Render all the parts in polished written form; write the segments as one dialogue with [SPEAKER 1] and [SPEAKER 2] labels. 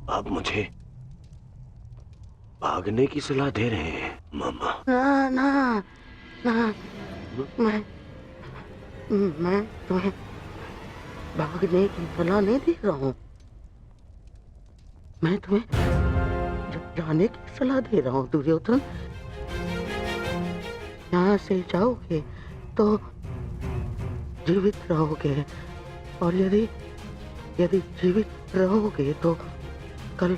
[SPEAKER 1] आप मुझे भागने की सलाह दे रहे हैं मामा?
[SPEAKER 2] ना ना ना, मैं मैं तुम्हें भागने की सलाह नहीं दे रहा हूँ। मैं तुम्हें जाने की सलाह दे रहा हूँ दुर्योधन। यहाँ से जाओगे तो जीवित रहोगे, और यदि यदि जीवित रहोगे तो कल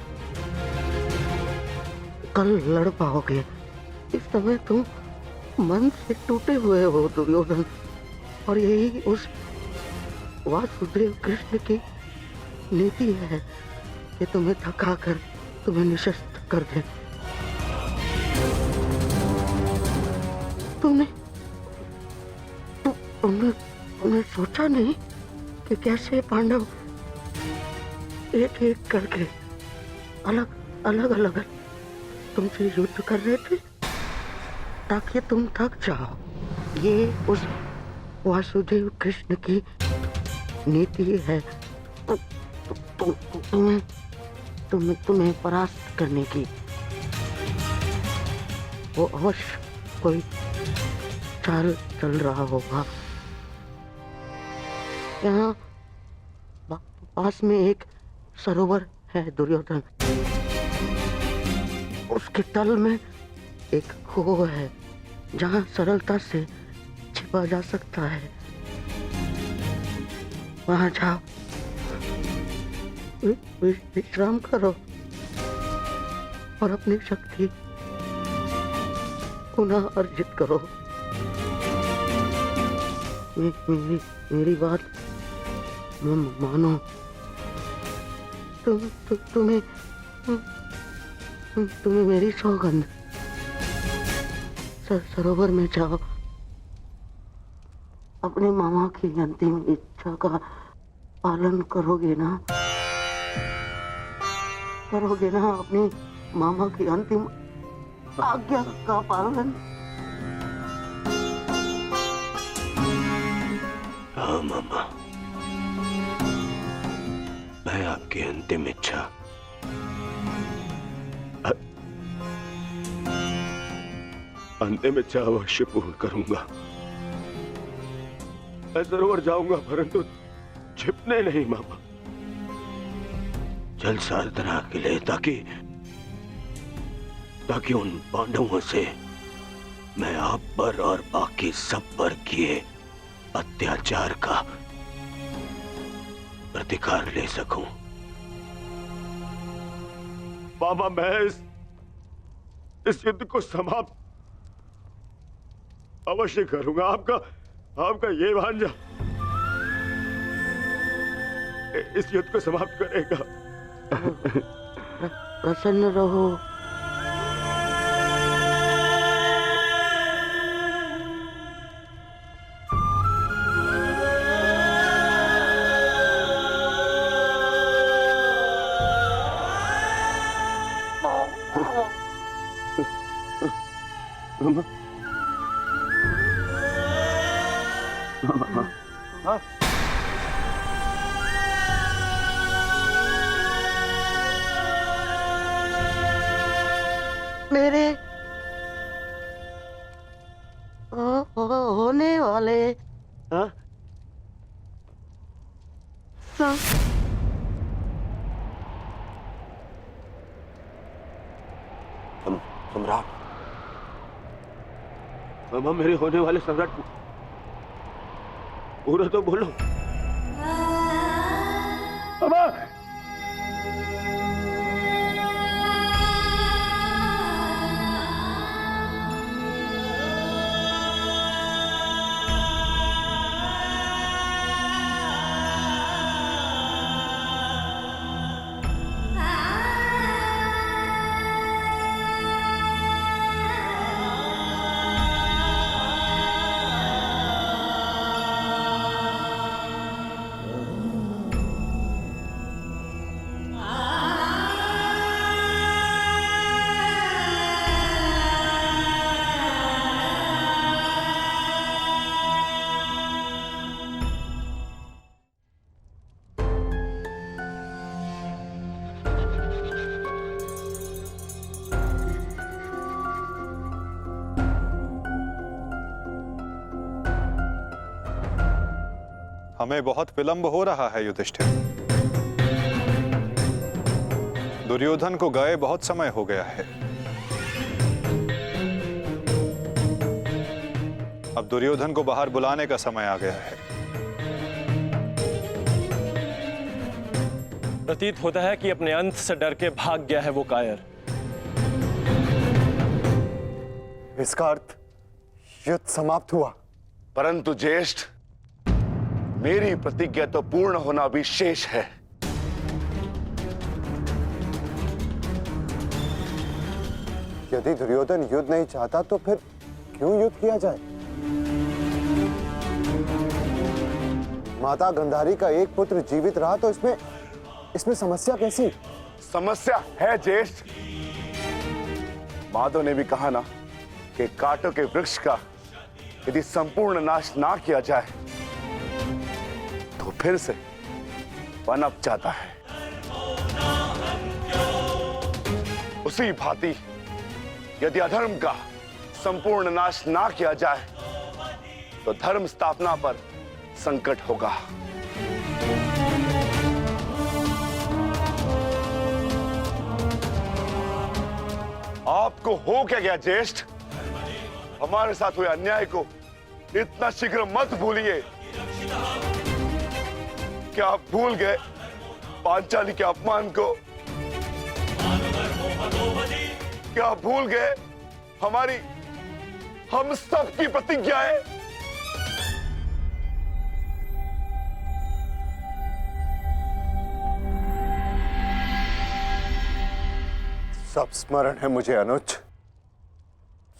[SPEAKER 2] लड़ पाओगे। इस समय तुम मन से टूटे हुए हो दुर्योधन, और यही उस वासुदेव कृष्ण की नीति है कि तुम्हें थकाकर तुम्हें निशस्त्र कर दे। तुमने सोचा नहीं कि कैसे पांडव एक एक करके अलग अलग तुमसे युद्ध कर रहे थे ताकि तुम थक जाओ। ये उस वासुदेव कृष्ण की नीति है तुम्हें परास्त करने की। वो अवश्य कोई चाल चल रहा होगा। यहाँ पास में एक सरोवर है दुर्योधन, उसके तल में एक कुआं है जहाँ सरलता से छिपा जा सकता है। वहाँ जाओ, विश्राम करो और अपनी शक्ति पुनः अर्जित करो। मेरी बात मानो। तुम्हें मेरी सौगंध। सरोवर में जाओ, अपने मामा की अंतिम इच्छा का पालन करोगे ना? अपनी मामा की अंतिम आज्ञा का पालन?
[SPEAKER 1] हाँ मामा, मैं आपकी अंतिम इच्छा अवश्य पूर्ण करूंगा। मैं सरोवर जाऊंगा, परंतु छिपने नहीं मामा, जल साधना के लिए, ताकि उन पांडवों से मैं आप पर और बाकी सब पर किए अत्याचार का प्रतिकार ले सकूं। मामा, मैं इस युद्ध को समाप्त अवश्य करूंगा। आपका ये भांजा इस युद्ध को समाप्त करेगा।
[SPEAKER 2] प्रसन्न रहो। मेरे होने वाले
[SPEAKER 1] सम्राट, मामा, मेरे होने वाले सम्राट, पूरा तो बोलो मामा।
[SPEAKER 3] हमें बहुत विलंब हो रहा है युधिष्ठिर। दुर्योधन को गए बहुत समय हो गया है। अब दुर्योधन को बाहर बुलाने का समय आ गया है।
[SPEAKER 4] प्रतीत होता है कि अपने अंत से डर के भाग गया है वो कायर।
[SPEAKER 5] इसका अर्थ युद्ध समाप्त हुआ।
[SPEAKER 6] परंतु ज्येष्ठ, मेरी प्रतिज्ञा तो पूर्ण होना भी शेष है।
[SPEAKER 5] यदि दुर्योधन युद्ध नहीं चाहता तो फिर क्यों युद्ध किया जाए? माता गंधारी का एक पुत्र जीवित रहा तो इसमें समस्या कैसी?
[SPEAKER 6] समस्या है ज्येष्ठ। माधव ने भी कहा ना कि कांटों के वृक्ष का यदि संपूर्ण नाश ना किया जाए तो फिर से पनप जाता है। उसी भांति यदि अधर्म का संपूर्ण नाश ना किया जाए तो धर्म स्थापना पर संकट होगा। आपको हो क्या गया ज्येष्ठ? हमारे साथ हुए अन्याय को इतना शीघ्र मत भूलिए। क्या आप भूल गए पांचाली के अपमान को? क्या आप भूल गए हम सब की प्रतिज्ञाएं?
[SPEAKER 5] सब स्मरण है मुझे अनुज,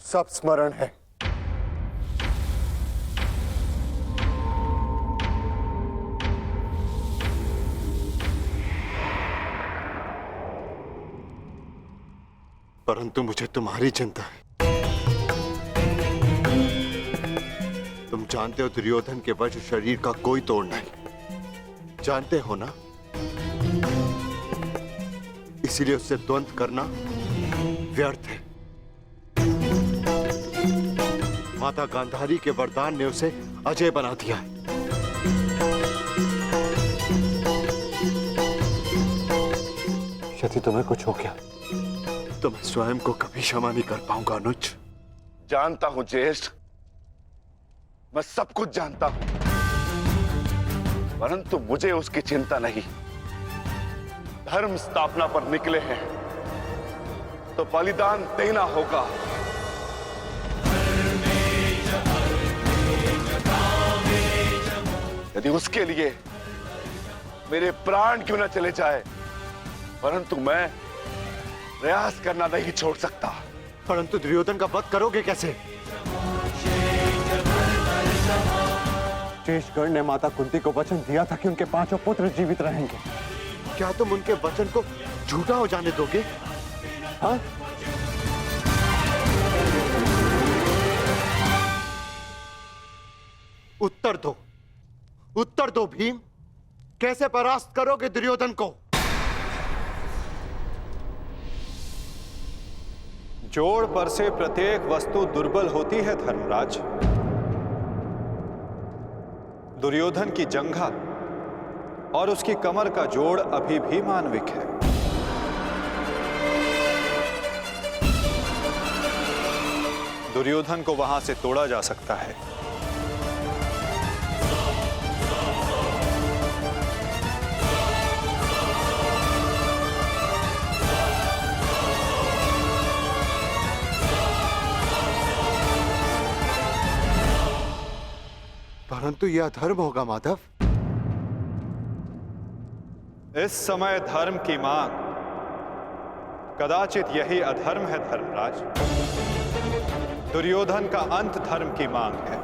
[SPEAKER 5] सब स्मरण है। परंतु मुझे तुम्हारी चिंता है। तुम जानते हो दुर्योधन के वज्र शरीर का कोई तोड़ नहीं, जानते हो ना? इसीलिए उससे द्वंद्व करना व्यर्थ है। माता गांधारी के वरदान ने उसे अजय बना दिया है। यदि तुम्हें कुछ हो गया तो मैं स्वयं को कभी क्षमा नहीं कर पाऊंगा अनुज।
[SPEAKER 6] जानता हूं ज्येष्ठ, मैं सब कुछ जानता हूं, परंतु मुझे उसकी चिंता नहीं। धर्म स्थापना पर निकले हैं तो बलिदान देना होगा। यदि उसके लिए मेरे प्राण क्यों न चले जाए, परंतु मैं प्रयास करना नहीं छोड़ सकता।
[SPEAKER 5] परंतु दुर्योधन का वध करोगे कैसे? शेषगढ़ ने माता कुंती को वचन दिया था कि उनके 5 पुत्र जीवित रहेंगे। क्या तुम उनके वचन को झूठा हो जाने दोगे? हाँ? उत्तर दो भीम, कैसे परास्त करोगे दुर्योधन को?
[SPEAKER 3] जोड़ पर से प्रत्येक वस्तु दुर्बल होती है धर्मराज। दुर्योधन की जंघा और उसकी कमर का जोड़ अभी भी मानविक है। दुर्योधन को वहां से तोड़ा जा सकता है।
[SPEAKER 5] परंतु यह अधर्म होगा माधव।
[SPEAKER 3] इस समय धर्म की मांग कदाचित यही अधर्म है धर्मराज। दुर्योधन का अंत धर्म की मांग है।